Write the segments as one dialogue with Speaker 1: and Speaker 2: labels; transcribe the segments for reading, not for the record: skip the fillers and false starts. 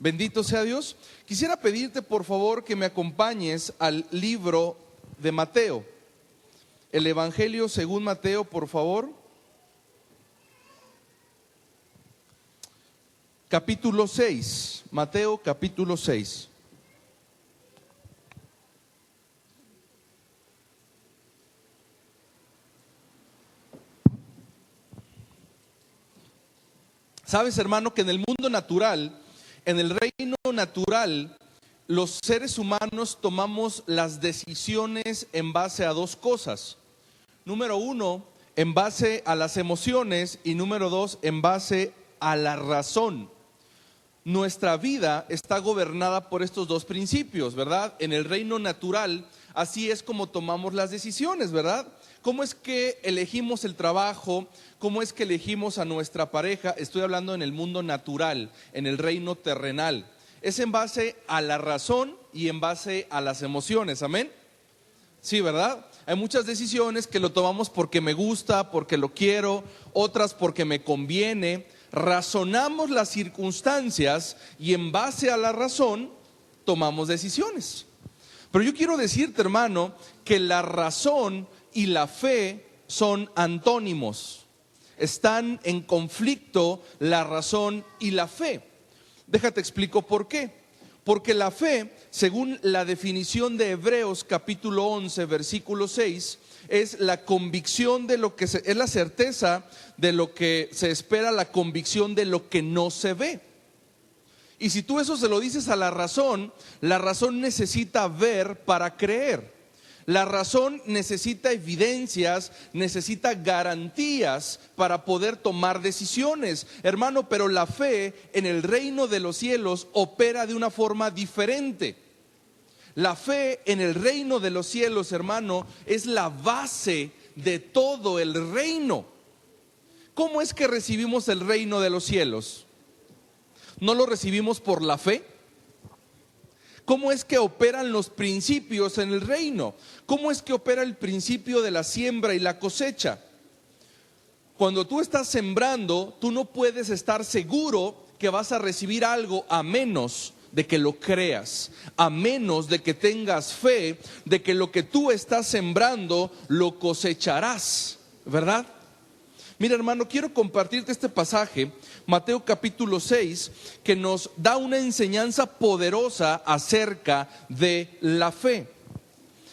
Speaker 1: Bendito sea Dios. Quisiera pedirte por favor que me acompañes al libro de Mateo. El Evangelio según Mateo, por favor. Capítulo 6. Mateo capítulo 6. Sabes, hermano, que en el mundo natural, en el reino natural, los seres humanos tomamos las decisiones en base a dos cosas. Número uno, en base a las emociones, y número dos, en base a la razón. Nuestra vida está gobernada por estos dos principios, ¿verdad? En el reino natural, así es como tomamos las decisiones, ¿verdad? ¿Cómo es que elegimos el trabajo? ¿Cómo es que elegimos a nuestra pareja? Estoy hablando en el mundo natural, en el reino terrenal. Es en base a la razón y en base a las emociones, ¿amén? Sí, ¿verdad? Hay muchas decisiones que lo tomamos porque me gusta, porque lo quiero, otras porque me conviene. Razonamos las circunstancias y en base a la razón tomamos decisiones. Pero yo quiero decirte, hermano, que la razón y la fe son antónimos. Están en conflicto la razón y la fe. Déjate explico por qué. Porque la fe, según la definición de Hebreos capítulo 11, versículo 6, es la convicción de lo que es la certeza de lo que se espera, la convicción de lo que no se ve. Y si tú eso se lo dices a la razón necesita ver para creer. La razón necesita evidencias, necesita garantías para poder tomar decisiones, hermano, pero la fe en el reino de los cielos opera de una forma diferente. La fe en el reino de los cielos, hermano, es la base de todo el reino. ¿Cómo es que recibimos el reino de los cielos? ¿No lo recibimos por la fe? ¿Cómo es que operan los principios en el reino? ¿Cómo es que opera el principio de la siembra y la cosecha? Cuando tú estás sembrando, tú no puedes estar seguro que vas a recibir algo a menos de que lo creas, a menos de que tengas fe de que lo que tú estás sembrando lo cosecharás, ¿verdad? Mira, hermano, quiero compartirte este pasaje, Mateo capítulo 6, que nos da una enseñanza poderosa acerca de la fe.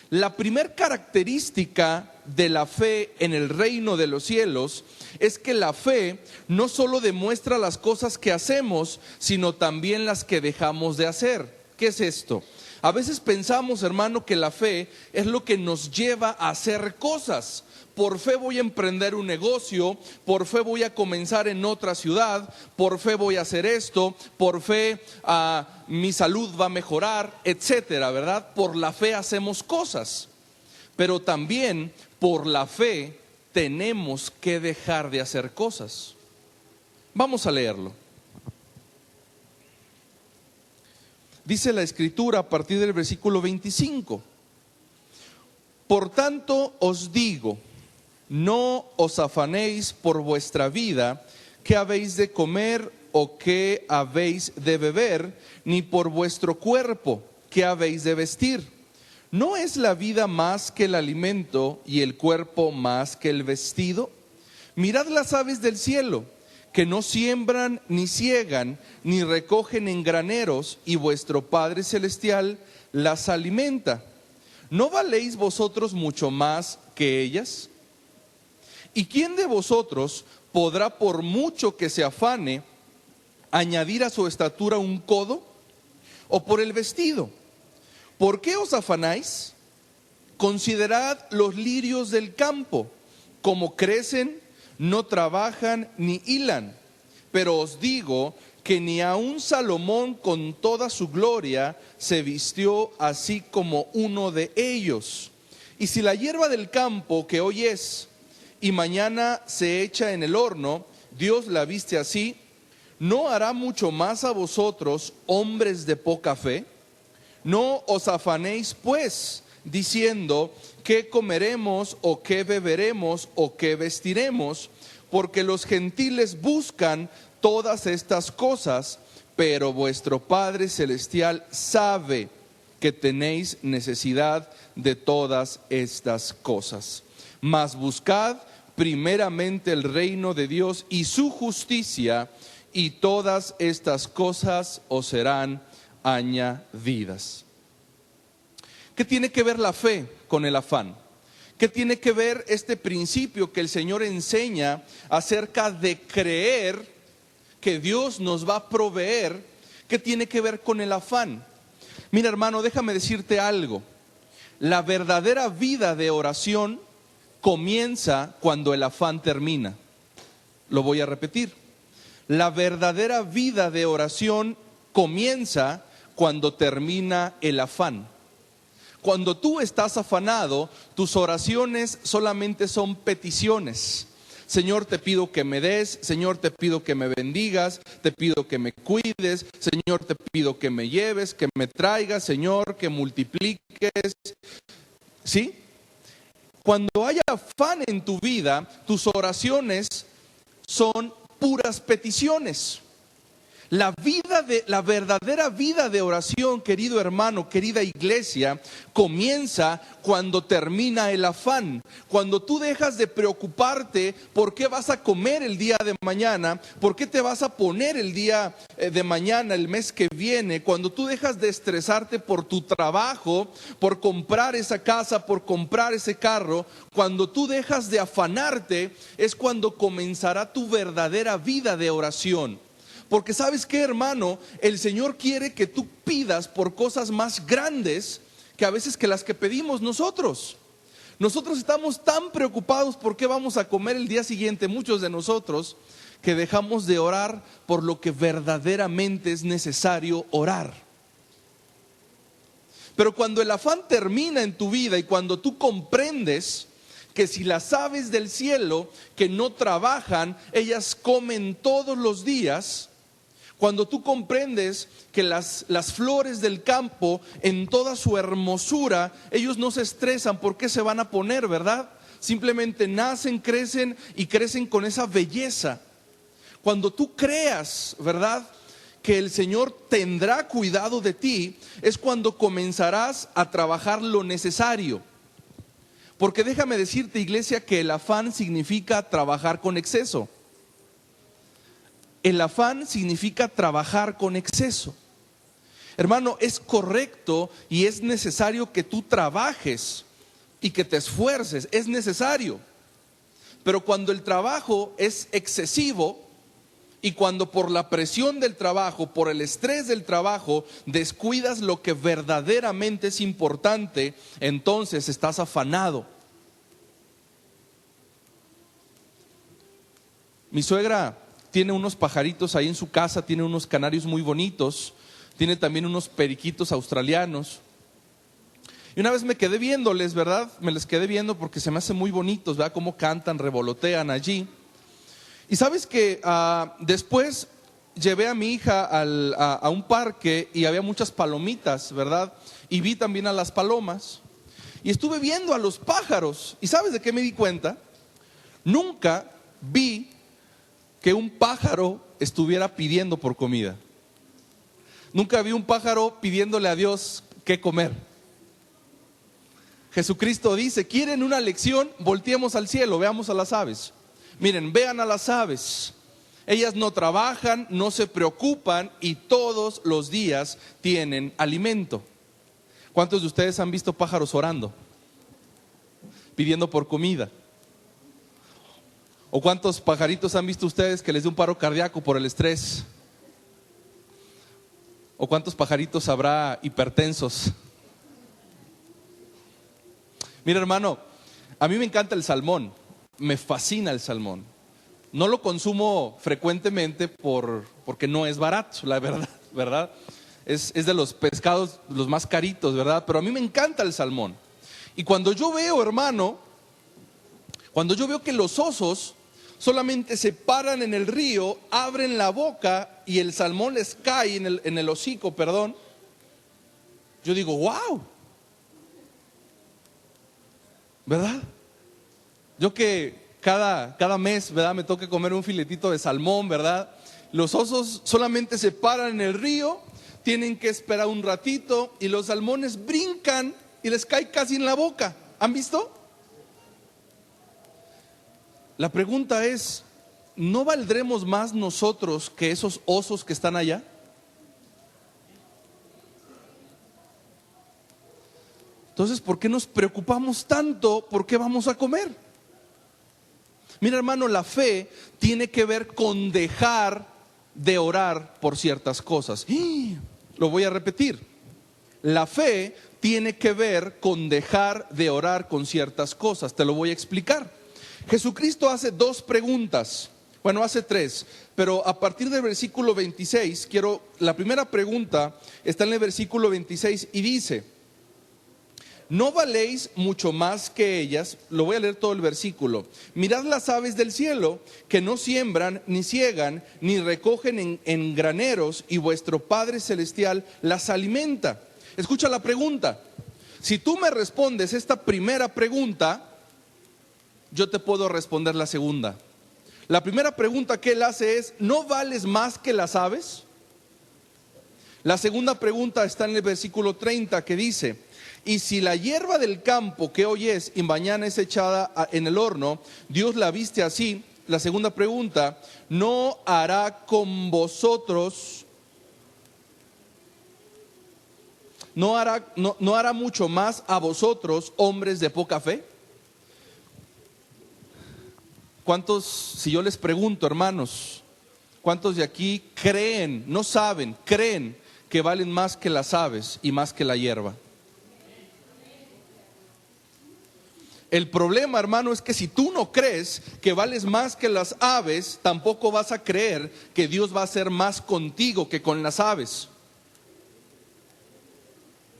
Speaker 1: La primer característica de la fe en el reino de los cielos es que la fe no solo demuestra las cosas que hacemos, sino también las que dejamos de hacer. ¿Qué es esto? A veces pensamos, hermano, que la fe es lo que nos lleva a hacer cosas. Por fe voy a emprender un negocio, por fe voy a comenzar en otra ciudad, por fe voy a hacer esto, por fe mi salud va a mejorar, etcétera, ¿verdad? Por la fe hacemos cosas, pero también por la fe tenemos que dejar de hacer cosas. Vamos a leerlo. Dice la Escritura a partir del versículo 25. Por tanto os digo, no os afanéis por vuestra vida, qué habéis de comer o qué habéis de beber, ni por vuestro cuerpo, qué habéis de vestir. ¿No es la vida más que el alimento y el cuerpo más que el vestido? Mirad las aves del cielo, que no siembran ni siegan ni recogen en graneros, y vuestro Padre Celestial las alimenta. ¿No valéis vosotros mucho más que ellas? ¿Y quién de vosotros podrá, por mucho que se afane, añadir a su estatura un codo? ¿O por el vestido? ¿Por qué os afanáis? Considerad los lirios del campo, como crecen, no trabajan ni hilan. Pero os digo que ni aun Salomón con toda su gloria se vistió así como uno de ellos. Y si la hierba del campo que hoy es y mañana se echa en el horno, Dios la viste así, ¿no hará mucho más a vosotros, hombres de poca fe? No os afanéis pues, diciendo, ¿qué comeremos o qué beberemos o qué vestiremos? Porque los gentiles buscan todas estas cosas, pero vuestro Padre Celestial sabe que tenéis necesidad de todas estas cosas. Mas buscad primeramente el reino de Dios y su justicia, y todas estas cosas os serán añadidas. ¿Qué tiene que ver la fe con el afán? ¿Qué tiene que ver este principio que el Señor enseña acerca de creer que Dios nos va a proveer? ¿Qué tiene que ver con el afán? Mira, hermano, déjame decirte algo. La verdadera vida de oración comienza cuando el afán termina. Lo voy a repetir. La verdadera vida de oración comienza cuando termina el afán. Cuando tú estás afanado, tus oraciones solamente son peticiones. Señor, te pido que me des, Señor, te pido que me bendigas, te pido que me cuides, Señor, te pido que me lleves, que me traigas, Señor, que multipliques. ¿Sí? Cuando haya afán en tu vida, tus oraciones son puras peticiones. La verdadera vida de oración, querido hermano, querida iglesia, comienza cuando termina el afán. Cuando tú dejas de preocuparte por qué vas a comer el día de mañana, por qué te vas a poner el día de mañana, el mes que viene. Cuando tú dejas de estresarte por tu trabajo, por comprar esa casa, por comprar ese carro. Cuando tú dejas de afanarte, es cuando comenzará tu verdadera vida de oración. Porque ¿sabes qué, hermano? El Señor quiere que tú pidas por cosas más grandes que a veces que las que pedimos nosotros. Nosotros estamos tan preocupados por qué vamos a comer el día siguiente, muchos de nosotros, que dejamos de orar por lo que verdaderamente es necesario orar. Pero cuando el afán termina en tu vida y cuando tú comprendes que si las aves del cielo que no trabajan, ellas comen todos los días. Cuando tú comprendes que las flores del campo en toda su hermosura, ellos no se estresan por qué se van a poner, ¿verdad? Simplemente nacen, crecen y crecen con esa belleza. Cuando tú creas, ¿verdad?, que el Señor tendrá cuidado de ti, es cuando comenzarás a trabajar lo necesario. Porque déjame decirte, iglesia, que el afán significa trabajar con exceso. El afán significa trabajar con exceso. Hermano, es correcto y es necesario que tú trabajes y que te esfuerces, es necesario. Pero cuando el trabajo es excesivo y cuando por la presión del trabajo, por el estrés del trabajo, descuidas lo que verdaderamente es importante, entonces estás afanado. Mi suegra tiene unos pajaritos ahí en su casa, tiene unos canarios muy bonitos, tiene también unos periquitos australianos. Y una vez me quedé viéndoles, ¿verdad? Me les quedé viendo porque se me hacen muy bonitos, ¿verdad? Cómo cantan, revolotean allí. Y sabes que después llevé a mi hija a un parque y había muchas palomitas, ¿verdad? Y vi también a las palomas. Y estuve viendo a los pájaros. ¿Y sabes de qué me di cuenta? Nunca vi que un pájaro estuviera pidiendo por comida. Nunca vi un pájaro pidiéndole a Dios qué comer. Jesucristo dice, ¿quieren una lección? Volteemos al cielo, veamos a las aves. Miren, vean a las aves. Ellas no trabajan, no se preocupan y todos los días tienen alimento. ¿Cuántos de ustedes han visto pájaros orando? Pidiendo por comida. ¿O cuántos pajaritos han visto ustedes que les dé un paro cardíaco por el estrés? ¿O cuántos pajaritos habrá hipertensos? Mira, hermano, a mí me encanta el salmón, me fascina el salmón. No lo consumo frecuentemente porque no es barato, la verdad, ¿verdad? Es de los pescados los más caritos, ¿verdad? Pero a mí me encanta el salmón. Y cuando yo veo, hermano, cuando yo veo que los osos solamente se paran en el río, abren la boca y el salmón les cae en el hocico, perdón. Yo digo, wow, ¿verdad? Yo que cada mes, ¿verdad?, me toca comer un filetito de salmón, ¿verdad? Los osos solamente se paran en el río, tienen que esperar un ratito y los salmones brincan y les cae casi en la boca. ¿Han visto? La pregunta es, ¿no valdremos más nosotros que esos osos que están allá? Entonces, ¿por qué nos preocupamos tanto por qué vamos a comer? Mira, hermano, la fe tiene que ver con dejar de orar por ciertas cosas. Lo voy a repetir. La fe tiene que ver con dejar de orar con ciertas cosas. Te lo voy a explicar. Jesucristo hace dos preguntas. Bueno, hace tres, pero a partir del versículo 26, la primera pregunta está en el versículo 26 y dice: ¿no valéis mucho más que ellas? Lo voy a leer todo el versículo. Mirad las aves del cielo, que no siembran, ni ciegan, ni recogen en graneros, y vuestro Padre Celestial las alimenta. Escucha la pregunta. Si tú me respondes esta primera pregunta, yo te puedo responder la segunda. La primera pregunta que él hace es: ¿no vales más que las aves? La segunda pregunta está en el versículo 30, que dice: y si la hierba del campo que hoy es y mañana es echada en el horno, Dios la viste así. La segunda pregunta: ¿no hará con vosotros, no hará mucho más a vosotros, hombres de poca fe? ¿Cuántos, si yo les pregunto, hermanos, cuántos de aquí creen, no saben, creen que valen más que las aves y más que la hierba? El problema, hermano, es que si tú no crees que vales más que las aves, tampoco vas a creer que Dios va a hacer más contigo que con las aves.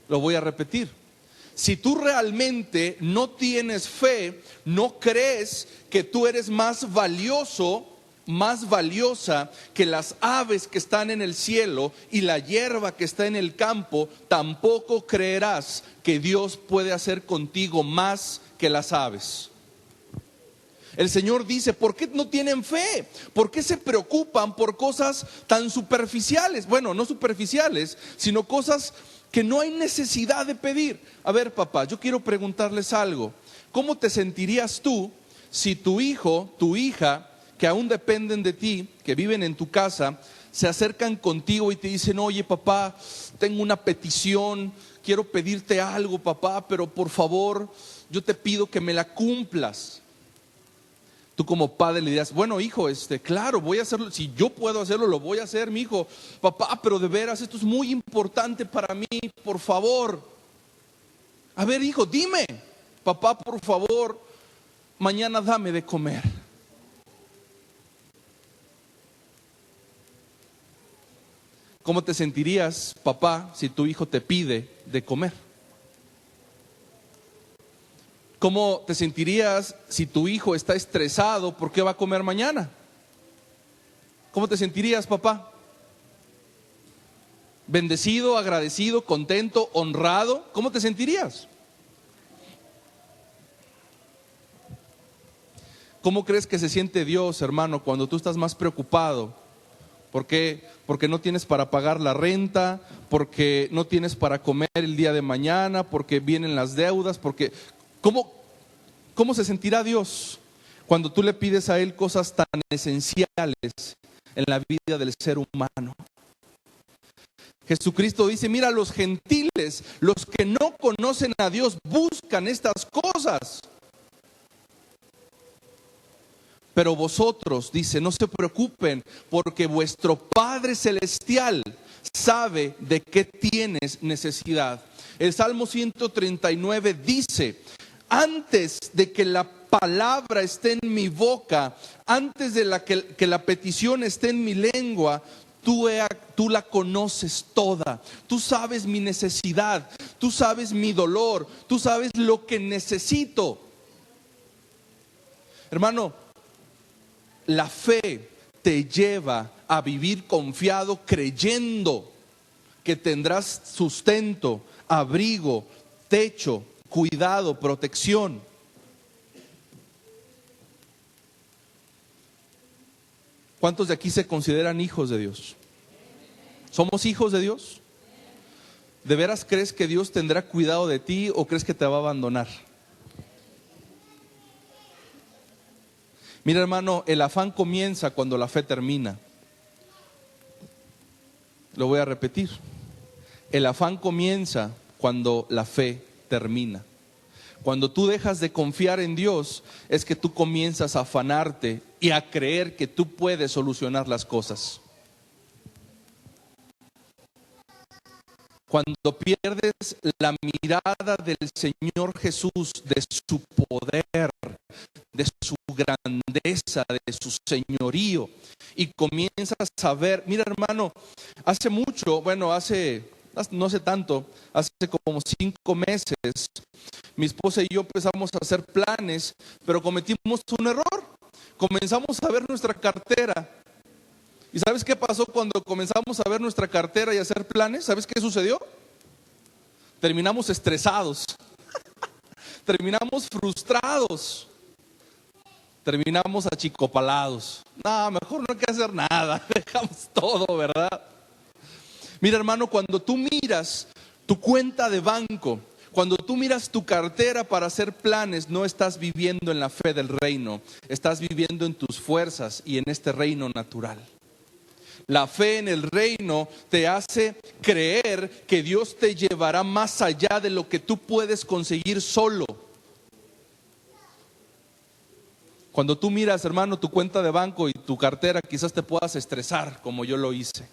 Speaker 1: Lo voy a repetir. Si tú realmente no tienes fe, no crees que tú eres más valioso, más valiosa que las aves que están en el cielo y la hierba que está en el campo, tampoco creerás que Dios puede hacer contigo más que las aves. El Señor dice: ¿por qué no tienen fe? ¿Por qué se preocupan por cosas tan superficiales? Bueno, no superficiales, sino cosas que no hay necesidad de pedir. A ver, papá, yo quiero preguntarles algo. ¿Cómo te sentirías tú si tu hijo, tu hija, que aún dependen de ti, que viven en tu casa, se acercan contigo y te dicen: oye, papá, tengo una petición, quiero pedirte algo, papá, pero por favor, yo te pido que me la cumplas? Tú como padre le dirás: bueno, hijo, claro, voy a hacerlo. Si yo puedo hacerlo, lo voy a hacer, mi hijo. Papá, pero de veras, esto es muy importante para mí, por favor. A ver, hijo, dime. Papá, por favor, mañana dame de comer. ¿Cómo te sentirías, papá, si tu hijo te pide de comer? ¿Cómo te sentirías si tu hijo está estresado porque va a comer mañana? ¿Cómo te sentirías, papá? ¿Bendecido, agradecido, contento, honrado? ¿Cómo te sentirías? ¿Cómo crees que se siente Dios, hermano, cuando tú estás más preocupado? ¿Por qué? Porque no tienes para pagar la renta, porque no tienes para comer el día de mañana, porque vienen las deudas, porque... ¿Cómo se sentirá Dios cuando tú le pides a Él cosas tan esenciales en la vida del ser humano? Jesucristo dice: mira, los gentiles, los que no conocen a Dios, buscan estas cosas. Pero vosotros, dice, no se preocupen, porque vuestro Padre Celestial sabe de qué tienes necesidad. El Salmo 139 dice: antes de que la palabra esté en mi boca, antes de que la petición esté en mi lengua, tú la conoces toda. Tú sabes mi necesidad, tú sabes mi dolor, tú sabes lo que necesito. Hermano, la fe te lleva a vivir confiado, creyendo que tendrás sustento, abrigo, techo, cuidado, protección. ¿Cuántos de aquí se consideran hijos de Dios? ¿Somos hijos de Dios? ¿De veras crees que Dios tendrá cuidado de ti o crees que te va a abandonar? Mira, hermano, el afán comienza cuando la fe termina. Lo voy a repetir. El afán comienza cuando la fe termina. Cuando tú dejas de confiar en Dios, es que tú comienzas a afanarte y a creer que tú puedes solucionar las cosas. Cuando pierdes la mirada del Señor Jesús, de su poder, de su grandeza, de su señorío, y comienzas a ver, mira, hermano, hace mucho, no hace tanto, hace como 5 meses, mi esposa y yo empezamos a hacer planes, pero cometimos un error. Comenzamos a ver nuestra cartera. ¿Y sabes qué pasó cuando comenzamos a ver nuestra cartera y a hacer planes? ¿Sabes qué sucedió? Terminamos estresados, terminamos frustrados, terminamos achicopalados. No, mejor no hay que hacer nada, dejamos todo, ¿verdad? Mira, hermano, cuando tú miras tu cuenta de banco, cuando tú miras tu cartera para hacer planes, no estás viviendo en la fe del reino, estás viviendo en tus fuerzas y en este reino natural. La fe en el reino te hace creer que Dios te llevará más allá de lo que tú puedes conseguir solo. Cuando tú miras, hermano, tu cuenta de banco y tu cartera, quizás te puedas estresar como yo lo hice.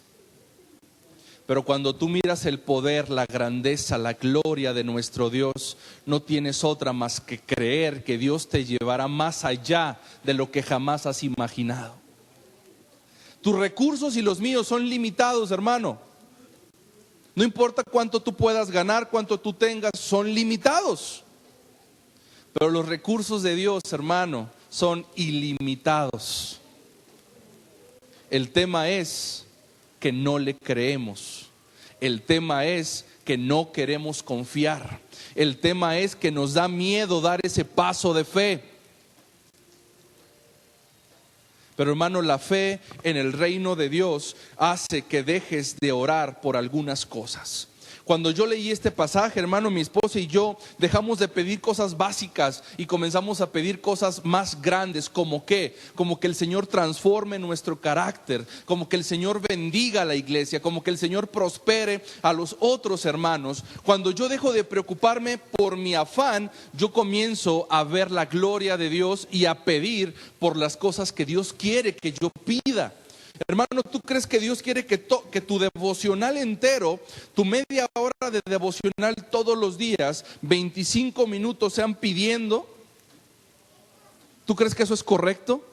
Speaker 1: Pero cuando tú miras el poder, la grandeza, la gloria de nuestro Dios, no tienes otra más que creer que Dios te llevará más allá de lo que jamás has imaginado. Tus recursos y los míos son limitados, hermano. No importa cuánto tú puedas ganar, cuánto tú tengas, son limitados. Pero los recursos de Dios, hermano, son ilimitados. El tema es que no le creemos. El tema es que no queremos confiar. El tema es que nos da miedo dar ese paso de fe. Pero, hermano, la fe en el reino de Dios hace que dejes de orar por algunas cosas. Cuando yo leí este pasaje, hermano, mi esposa y yo dejamos de pedir cosas básicas y comenzamos a pedir cosas más grandes. ¿Como qué? Como que el Señor transforme nuestro carácter, como que el Señor bendiga a la iglesia, como que el Señor prospere a los otros hermanos. Cuando yo dejo de preocuparme por mi afán, yo comienzo a ver la gloria de Dios y a pedir por las cosas que Dios quiere que yo pida. Hermano, ¿tú crees que Dios quiere que tu devocional entero, tu media hora de devocional todos los días, 25 minutos sean pidiendo? ¿Tú crees que eso es correcto?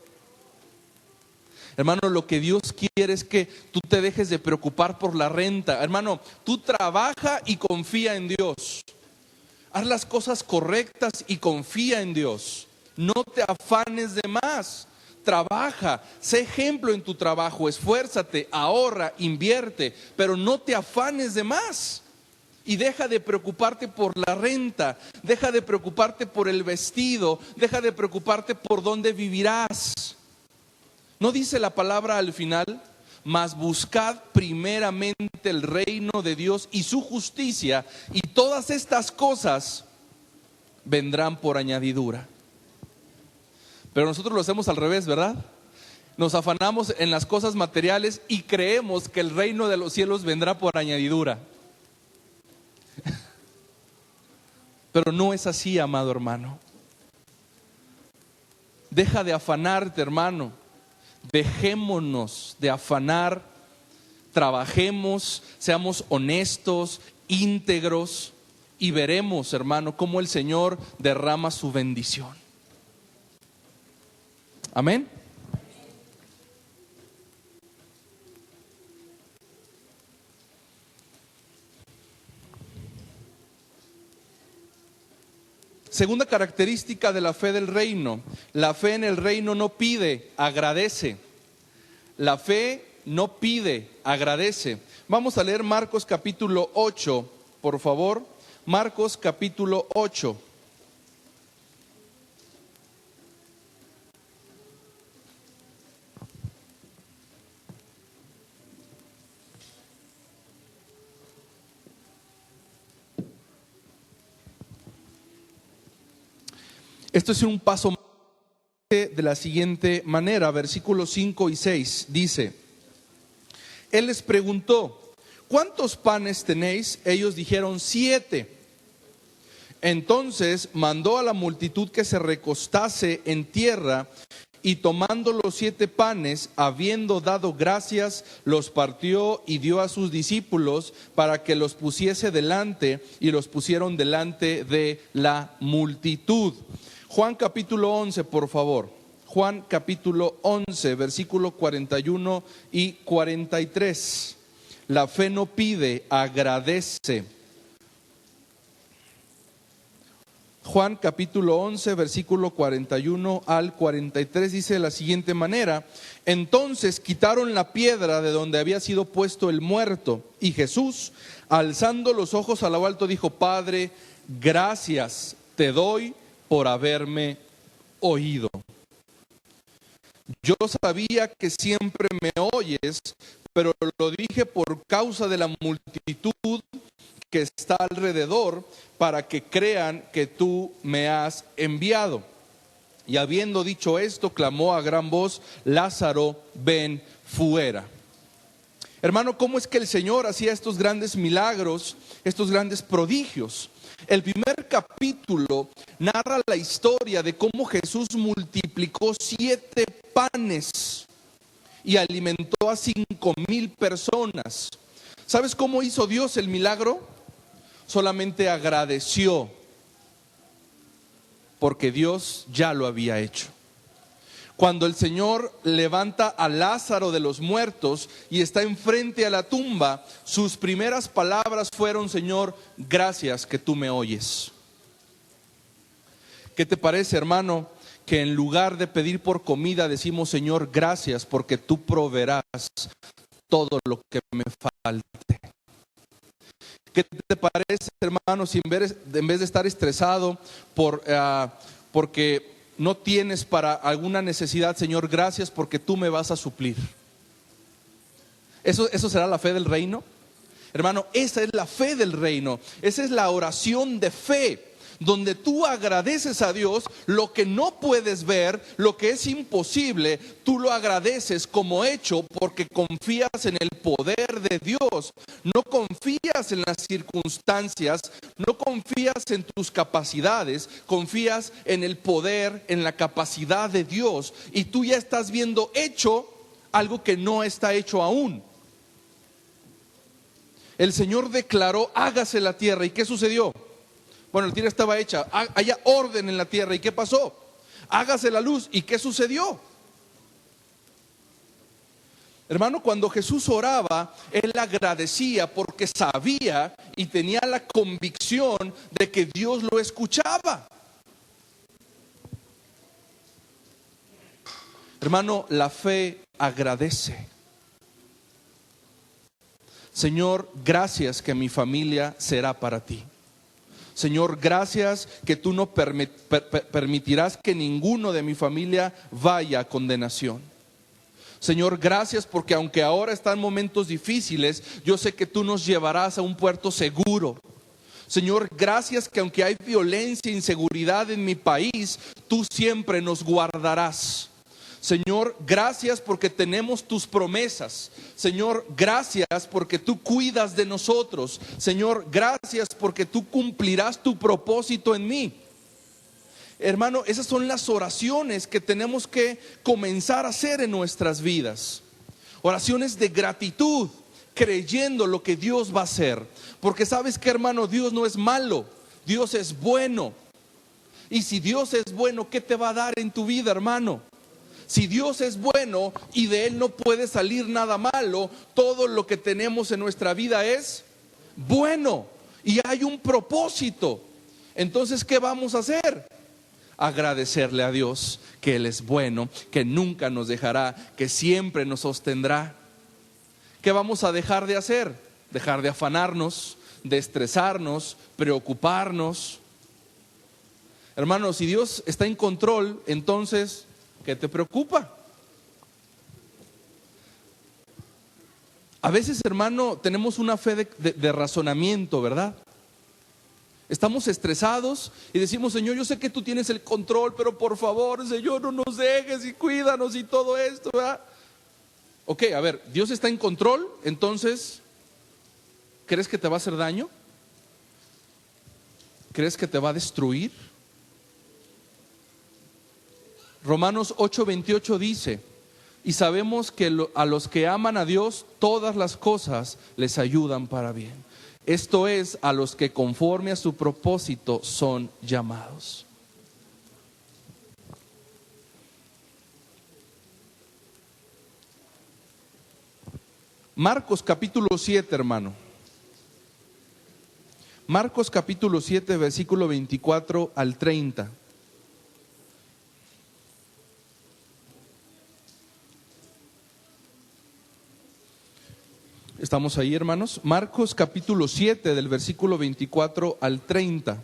Speaker 1: Hermano, lo que Dios quiere es que tú te dejes de preocupar por la renta. Hermano, tú trabaja y confía en Dios. Haz las cosas correctas y confía en Dios. No te afanes de más. Trabaja, sé ejemplo en tu trabajo, esfuérzate, ahorra, invierte, pero no te afanes de más. Y deja de preocuparte por la renta, deja de preocuparte por el vestido, deja de preocuparte por dónde vivirás. ¿No dice la palabra al final? Mas buscad primeramente el reino de Dios y su justicia, y todas estas cosas vendrán por añadidura. Pero nosotros lo hacemos al revés, ¿verdad? Nos afanamos en las cosas materiales y creemos que el reino de los cielos vendrá por añadidura. Pero no es así, amado hermano. Deja de afanarte, hermano. Dejémonos de afanar. Trabajemos, seamos honestos, íntegros, y veremos, hermano, cómo el Señor derrama su bendición. Amén. Segunda característica de la fe del reino. La fe en el reino no pide, agradece. La fe no pide, agradece. Vamos a leer Marcos capítulo 8, por favor. Marcos capítulo 8. Esto es un paso más de la siguiente manera, versículos 5 y 6 dice: Él les preguntó, ¿cuántos panes tenéis? Ellos dijeron 7. Entonces mandó a la multitud que se recostase en tierra, y tomando los 7 panes, habiendo dado gracias, los partió y dio a sus discípulos para que los pusiese delante, y los pusieron delante de la multitud. Juan capítulo 11, por favor. Juan capítulo 11, versículo 41 y 43. La fe no pide, agradece. Juan capítulo 11, versículo 41 al 43 dice de la siguiente manera: Entonces quitaron la piedra de donde había sido puesto el muerto, y Jesús, alzando los ojos a lo alto, dijo: Padre, gracias te doy por haberme oído. Yo sabía que siempre me oyes, pero lo dije por causa de la multitud que está alrededor, para que crean que tú me has enviado. Y habiendo dicho esto, clamó a gran voz: Lázaro, ven fuera. Hermano, ¿cómo es que el Señor hacía estos grandes milagros, estos grandes prodigios? El primer capítulo narra la historia de cómo Jesús multiplicó 7 panes y alimentó a 5,000 personas. ¿Sabes cómo hizo Dios el milagro? Solamente agradeció, porque Dios ya lo había hecho. Cuando el Señor levanta a Lázaro de los muertos y está enfrente a la tumba, sus primeras palabras fueron: Señor, gracias que tú me oyes. ¿Qué te parece, hermano, que en lugar de pedir por comida decimos: Señor, gracias porque tú proveerás todo lo que me falte? ¿Qué te parece, hermano, si en vez de estar estresado porque no tienes para alguna necesidad, Señor, gracias porque tú me vas a suplir? ¿Eso será la fe del reino? Hermano, esa es la fe del reino. Esa es la oración de fe, donde tú agradeces a Dios lo que no puedes ver, lo que es imposible. Tú lo agradeces como hecho porque confías en el poder de Dios. No confías en las circunstancias, no confías en tus capacidades, confías en el poder, en la capacidad de Dios. Y tú ya estás viendo hecho algo que no está hecho aún. El Señor declaró: hágase la tierra. ¿Y qué sucedió? Bueno, la tierra estaba hecha, haya orden en la tierra. ¿Y qué pasó? Hágase la luz. ¿Y qué sucedió? Hermano, cuando Jesús oraba, Él agradecía porque sabía y tenía la convicción de que Dios lo escuchaba. Hermano, la fe agradece. Señor, gracias que mi familia será para ti. Señor, gracias que tú no permitirás que ninguno de mi familia vaya a condenación. Señor, gracias porque aunque ahora están momentos difíciles, yo sé que tú nos llevarás a un puerto seguro. Señor, gracias que aunque hay violencia e inseguridad en mi país, tú siempre nos guardarás. Señor, gracias porque tenemos tus promesas. Señor, gracias porque tú cuidas de nosotros. Señor, gracias porque tú cumplirás tu propósito en mí. Hermano, esas son las oraciones que tenemos que comenzar a hacer en nuestras vidas. Oraciones de gratitud, creyendo lo que Dios va a hacer. Porque sabes que, hermano, Dios no es malo, Dios es bueno. Y si Dios es bueno, ¿qué te va a dar en tu vida, hermano? Si Dios es bueno y de Él no puede salir nada malo, todo lo que tenemos en nuestra vida es bueno y hay un propósito. Entonces, ¿qué vamos a hacer? Agradecerle a Dios que Él es bueno, que nunca nos dejará, que siempre nos sostendrá. ¿Qué vamos a dejar de hacer? Dejar de afanarnos, de estresarnos, preocuparnos. Hermanos, si Dios está en control, entonces, ¿qué te preocupa? A veces, hermano, tenemos una fe de razonamiento, ¿verdad? Estamos estresados y decimos: Señor, yo sé que tú tienes el control, pero por favor, Señor, no nos dejes y cuídanos y todo esto, ¿verdad? Ok, a ver, Dios está en control, entonces, ¿crees que te va a hacer daño? ¿Crees que te va a destruir? Romanos 8:28 dice: y sabemos que a los que aman a Dios, todas las cosas les ayudan para bien. Esto es, a los que conforme a su propósito son llamados. Marcos capítulo 7, hermano. Marcos capítulo 7, versículo 24 al 30. ¿Estamos ahí, hermanos? Marcos capítulo 7, del versículo 24 al 30.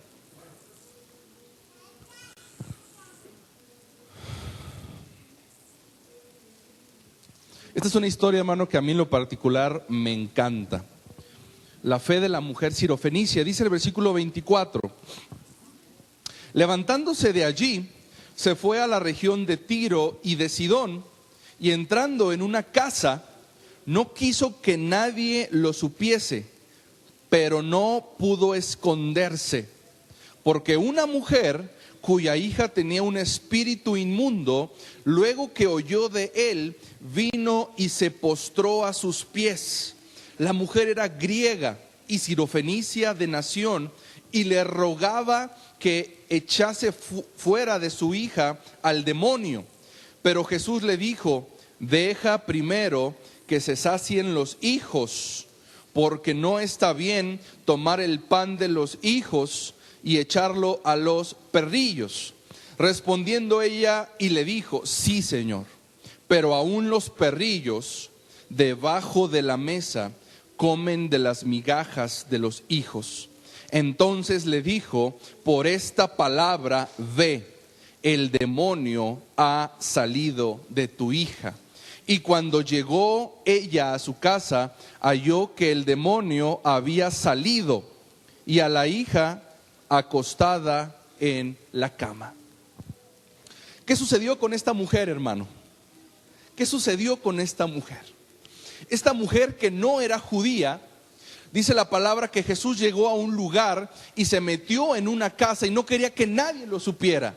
Speaker 1: Esta es una historia, hermano, que a mí en lo particular me encanta. La fe de la mujer sirofenicia. Dice el versículo 24: levantándose de allí, se fue a la región de Tiro y de Sidón, y entrando en una casa, no quiso que nadie lo supiese, pero no pudo esconderse, porque una mujer cuya hija tenía un espíritu inmundo, luego que oyó de él, vino y se postró a sus pies. La mujer era griega y sirofenicia de nación, y le rogaba que echase fuera de su hija al demonio. Pero Jesús le dijo: deja primero que se sacien los hijos, porque no está bien tomar el pan de los hijos y echarlo a los perrillos. Respondiendo ella y le dijo: sí, Señor, pero aún los perrillos debajo de la mesa comen de las migajas de los hijos. Entonces le dijo: por esta palabra ve, el demonio ha salido de tu hija. Y cuando llegó ella a su casa, halló que el demonio había salido, y a la hija acostada en la cama. ¿Qué sucedió con esta mujer, hermano? ¿Qué sucedió con esta mujer? Esta mujer, que no era judía, dice la palabra que Jesús llegó a un lugar y se metió en una casa y no quería que nadie lo supiera.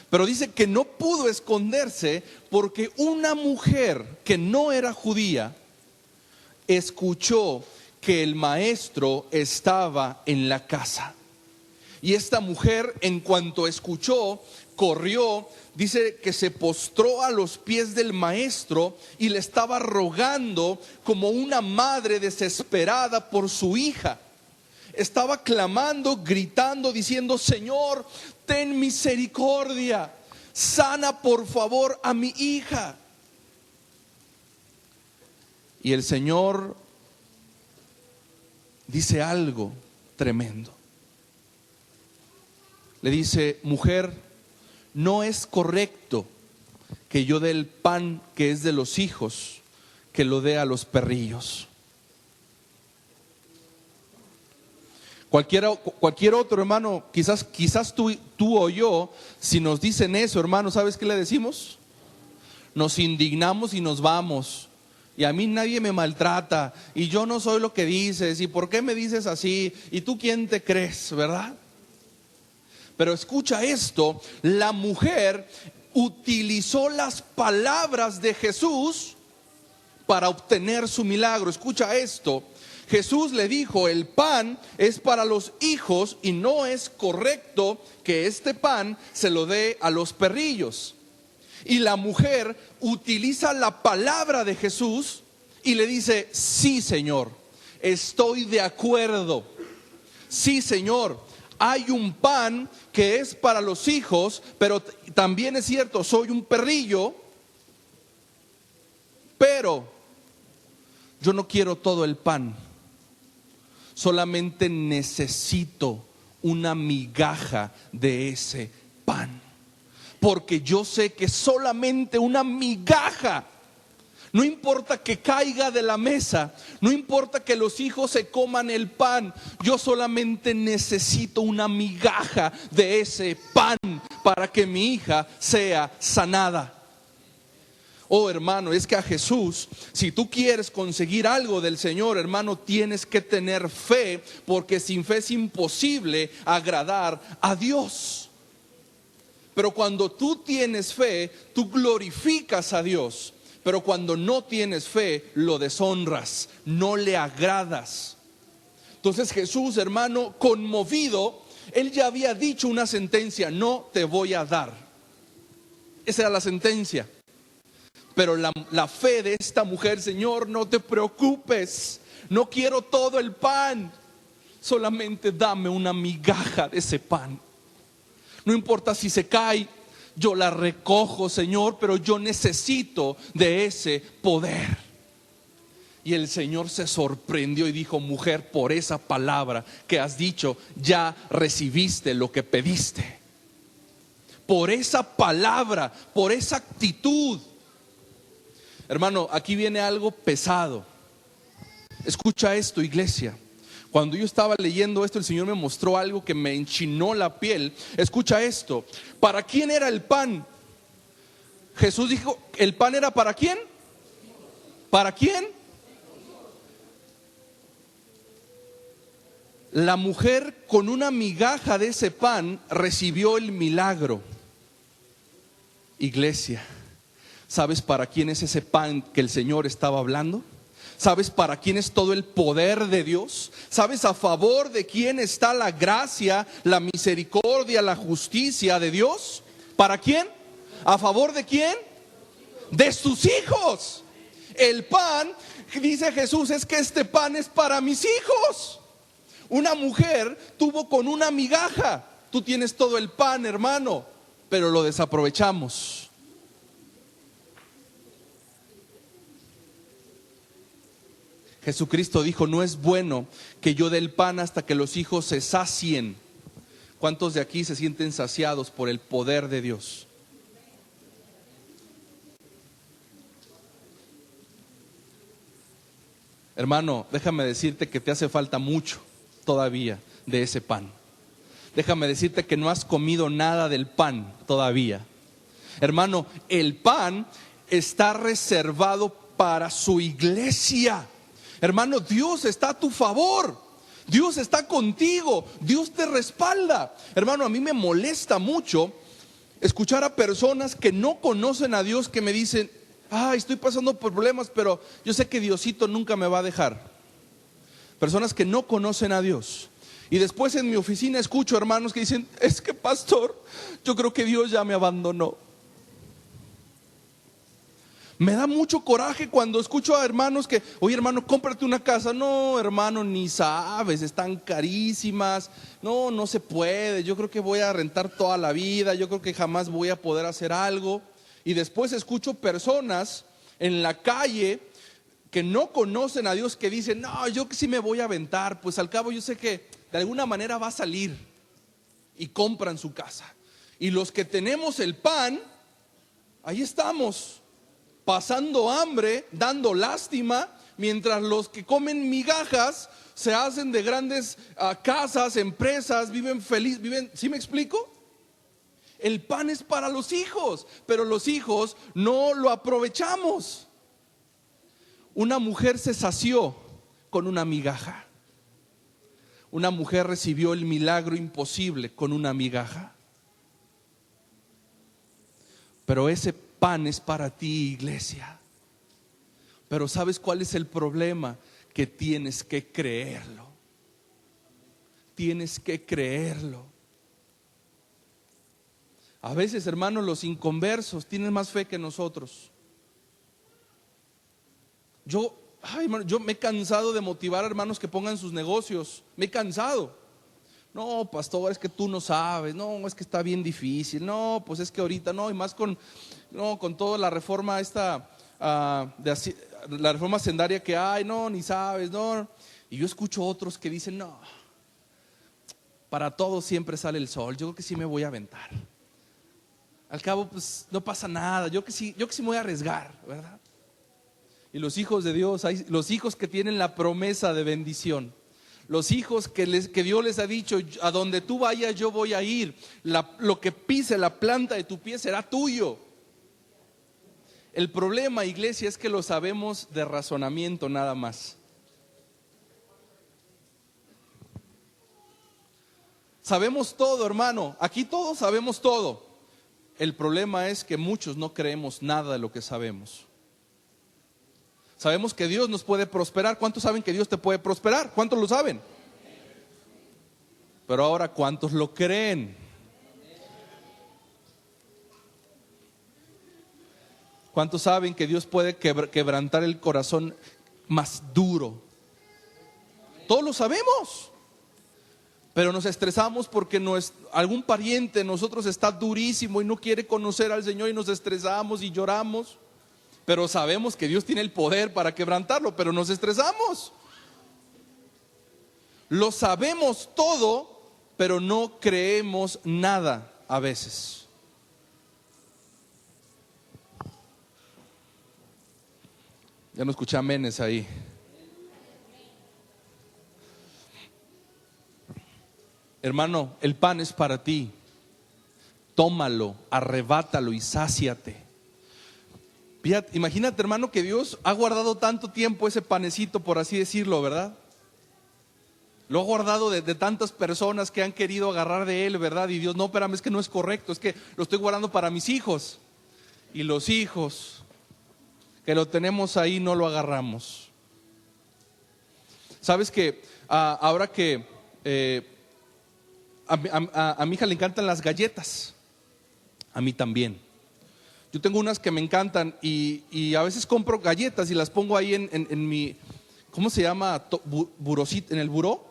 Speaker 1: Pero dice que no pudo esconderse porque una mujer que no era judía escuchó que el maestro estaba en la casa. Y esta mujer, en cuanto escuchó, corrió, dice que se postró a los pies del maestro y le estaba rogando como una madre desesperada por su hija. Estaba clamando, gritando, diciendo: Señor, ten misericordia, sana por favor a mi hija. Y el Señor dice algo tremendo. Le dice: mujer, no es correcto que yo dé el pan que es de los hijos, que lo dé a los perrillos. Cualquier otro, hermano, quizás tú o yo, si nos dicen eso, hermano, ¿sabes qué le decimos? Nos indignamos y nos vamos. Y a mí nadie me maltrata, y yo no soy lo que dices, y ¿por qué me dices así? ¿Y tú quién te crees, verdad? Pero escucha esto: la mujer utilizó las palabras de Jesús para obtener su milagro. Escucha esto: Jesús le dijo: el pan es para los hijos y no es correcto que este pan se lo dé a los perrillos. Y la mujer utiliza la palabra de Jesús y le dice: sí, Señor, estoy de acuerdo. Sí, Señor, hay un pan que es para los hijos, pero también es cierto, soy un perrillo, pero yo no quiero todo el pan. Solamente necesito una migaja de ese pan, porque yo sé que solamente una migaja No importa que caiga de la mesa, no importa que los hijos se coman el pan, yo solamente necesito una migaja de ese pan para que mi hija sea sanada. Oh, hermano, es que a Jesús, si tú quieres conseguir algo del Señor, hermano, tienes que tener fe, porque sin fe es imposible agradar a Dios. Pero cuando tú tienes fe, tú glorificas a Dios. Pero cuando no tienes fe, lo deshonras, no le agradas. Entonces Jesús, hermano, conmovido, él ya había dicho una sentencia: no te voy a dar. Esa era la sentencia. Pero la fe de esta mujer: Señor, no te preocupes, no quiero todo el pan, solamente dame una migaja de ese pan. No importa si se cae, yo la recojo, Señor, pero yo necesito de ese poder. Y el Señor se sorprendió y dijo: mujer, por esa palabra que has dicho, ya recibiste lo que pediste. Por esa palabra, por esa actitud. Hermano, aquí viene algo pesado. Escucha esto, iglesia. Cuando yo estaba leyendo esto, el Señor me mostró algo que me enchinó la piel. Escucha esto. ¿Para quién era el pan? Jesús dijo: ¿el pan era para quién? ¿Para quién? La mujer, con una migaja de ese pan, recibió el milagro. Iglesia, ¿sabes para quién es ese pan que el Señor estaba hablando? ¿Sabes para quién es todo el poder de Dios? ¿Sabes a favor de quién está la gracia, la misericordia, la justicia de Dios? ¿Para quién? ¿A favor de quién? De sus hijos. El pan, dice Jesús, es que este pan es para mis hijos. Una mujer tuvo con una migaja. Tú tienes todo el pan, hermano, pero lo desaprovechamos. Jesucristo dijo: no es bueno que yo dé el pan hasta que los hijos se sacien. ¿Cuántos de aquí se sienten saciados por el poder de Dios? Hermano, déjame decirte que te hace falta mucho todavía de ese pan. Déjame decirte que no has comido nada del pan todavía. Hermano, el pan está reservado para su iglesia. Hermano, Dios está a tu favor. Dios está contigo. Dios te respalda. Hermano, a mí me molesta mucho escuchar a personas que no conocen a Dios, que me dicen: ay, estoy pasando por problemas, pero yo sé que Diosito nunca me va a dejar. Personas que no conocen a Dios. Y después en mi oficina escucho hermanos que dicen: es que, pastor, yo creo que Dios ya me abandonó. Me da mucho coraje cuando escucho a hermanos que: oye, hermano, cómprate una casa. No, hermano, ni sabes, están carísimas. No, no se puede. Yo creo que voy a rentar toda la vida. Yo creo que jamás voy a poder hacer algo. Y después escucho personas en la calle que no conocen a Dios, que dicen: no, yo que sí me voy a aventar, pues al cabo yo sé que de alguna manera va a salir. Y compran su casa. Y los que tenemos el pan, ahí estamos, pasando hambre, dando lástima, mientras los que comen migajas se hacen de grandes casas, empresas, viven feliz, viven. ¿Sí me explico? El pan es para los hijos, pero los hijos no lo aprovechamos. Una mujer se sació con una migaja. Una mujer recibió el milagro imposible con una migaja. Pero ese pan es para ti, iglesia. Pero ¿sabes cuál es el problema? Que tienes que creerlo. Tienes que creerlo. A veces, hermanos, los inconversos tienen más fe que nosotros. Yo me he cansado de motivar a hermanos que pongan sus negocios. Me he cansado. No, pastor, es que tú no sabes. No, es que está bien difícil. No, pues es que ahorita no. Y más con toda la reforma esta, la reforma sendaria que hay. No, ni sabes, no. Y yo escucho otros que dicen: no, para todos siempre sale el sol. Yo creo que sí me voy a aventar. Al cabo, pues no pasa nada. Yo que sí me voy a arriesgar, ¿verdad? Y los hijos de Dios, los hijos que tienen la promesa de bendición, los hijos que Dios les ha dicho, a donde tú vayas yo voy a ir, lo que pise la planta de tu pie será tuyo. El problema, iglesia, es que lo sabemos de razonamiento nada más. Sabemos todo, hermano, aquí todos sabemos todo. El problema es que muchos no creemos nada de lo que sabemos. Sabemos que Dios nos puede prosperar. ¿Cuántos saben que Dios te puede prosperar? ¿Cuántos lo saben? Pero ahora, ¿cuántos lo creen? ¿Cuántos saben que Dios puede quebrantar el corazón más duro? Todos lo sabemos. Pero nos estresamos porque algún pariente de nosotros está durísimo y no quiere conocer al Señor y nos estresamos y lloramos. Pero sabemos que Dios tiene el poder para quebrantarlo, pero nos estresamos. Lo sabemos todo, pero no creemos nada a veces. Ya no escuché amenes ahí. Hermano, el pan es para ti. Tómalo, arrebátalo y sáciate. Imagínate, hermano, que Dios ha guardado tanto tiempo ese panecito, por así decirlo, ¿verdad? Lo ha guardado de tantas personas que han querido agarrar de él, ¿verdad? Y Dios, no, espérame, es que no es correcto, es que lo estoy guardando para mis hijos. Y los hijos que lo tenemos ahí no lo agarramos. ¿Sabes que ahora que a mi hija le encantan las galletas? A mí también. Yo tengo unas que me encantan y a veces compro galletas y las pongo ahí en mi, ¿cómo se llama? En el buró.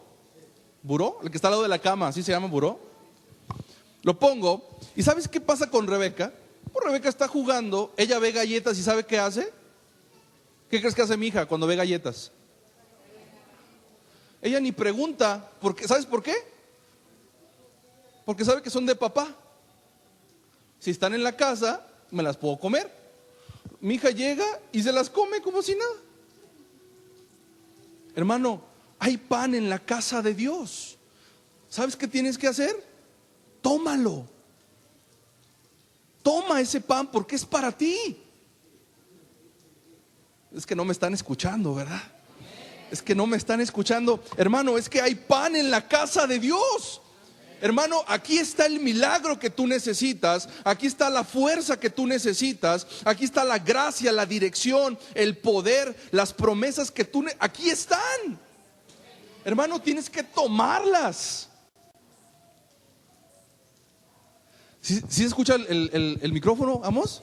Speaker 1: ¿Buró? El que está al lado de la cama, ¿así se llama buró? Lo pongo y ¿sabes qué pasa con Rebeca? Pues Rebeca está jugando, ella ve galletas y ¿sabe qué hace? ¿Qué crees que hace mi hija cuando ve galletas? Ella ni pregunta, ¿sabes por qué? Porque sabe que son de papá. Si están en la casa, me las puedo comer. Mi hija llega y se las come como si nada. Hermano, hay pan en la casa de Dios. ¿Sabes qué tienes que hacer? Tómalo. Toma ese pan porque es para ti. Es que no me están escuchando, ¿verdad? Es que no me están escuchando. Hermano, es que hay pan en la casa de Dios. Hermano, aquí está el milagro que tú necesitas, aquí está la fuerza que tú necesitas, aquí está la gracia, la dirección, el poder, las promesas que aquí están. Hermano, tienes que tomarlas. ¿Sí escucha el micrófono, Amos?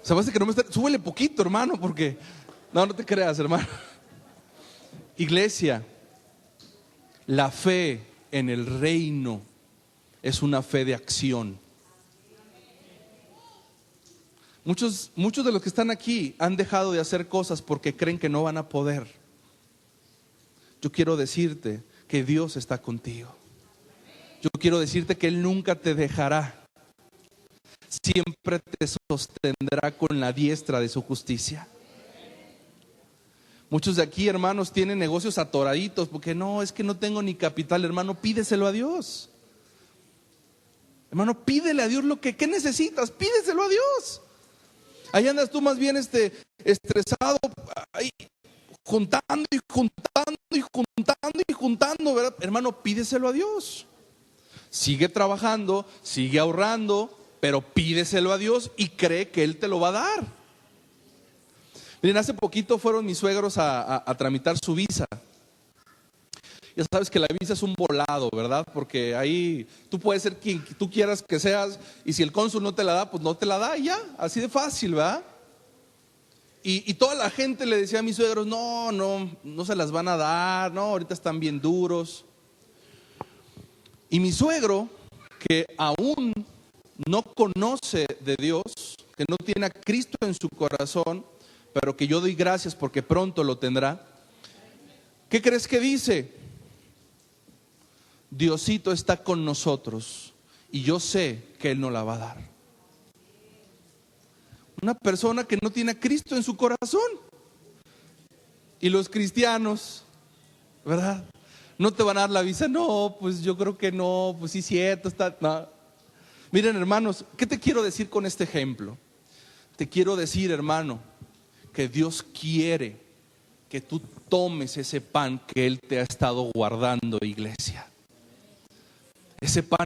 Speaker 1: Se me hace que no me está. Súbele poquito, hermano, porque no te creas, hermano. Iglesia, la fe en el reino es una fe de acción. Muchos de los que están aquí han dejado de hacer cosas porque creen que no van a poder. Yo quiero decirte que Dios está contigo. Yo quiero decirte que Él nunca te dejará. Siempre te sostendrá con la diestra de su justicia. Muchos de aquí, hermanos, tienen negocios atoraditos porque no, es que no tengo ni capital. Hermano, pídeselo a Dios. Hermano, pídele a Dios ¿qué necesitas? Pídeselo a Dios. Ahí andas tú más bien estresado, ahí, juntando y juntando y juntando y juntando, ¿verdad? Hermano, pídeselo a Dios. Sigue trabajando, sigue ahorrando, pero pídeselo a Dios y cree que Él te lo va a dar. Miren, hace poquito fueron mis suegros a tramitar su visa. Ya sabes que la visa es un volado, ¿verdad? Porque ahí tú puedes ser quien tú quieras que seas y si el cónsul no te la da, pues no te la da y ya, así de fácil, ¿verdad? Y toda la gente le decía a mis suegros, no se las van a dar, no, ahorita están bien duros. Y mi suegro, que aún no conoce de Dios, que no tiene a Cristo en su corazón, pero que yo doy gracias porque pronto lo tendrá, ¿qué crees que dice? Diosito está con nosotros y yo sé que Él nos la va a dar. Una persona que no tiene a Cristo en su corazón. Y los cristianos, ¿verdad? No te van a dar la visa. No, pues yo creo que no, pues sí, cierto, está. No. Miren, hermanos, ¿qué te quiero decir con este ejemplo? Te quiero decir, hermano, que Dios quiere que tú tomes ese pan que Él te ha estado guardando, iglesia. Ese pan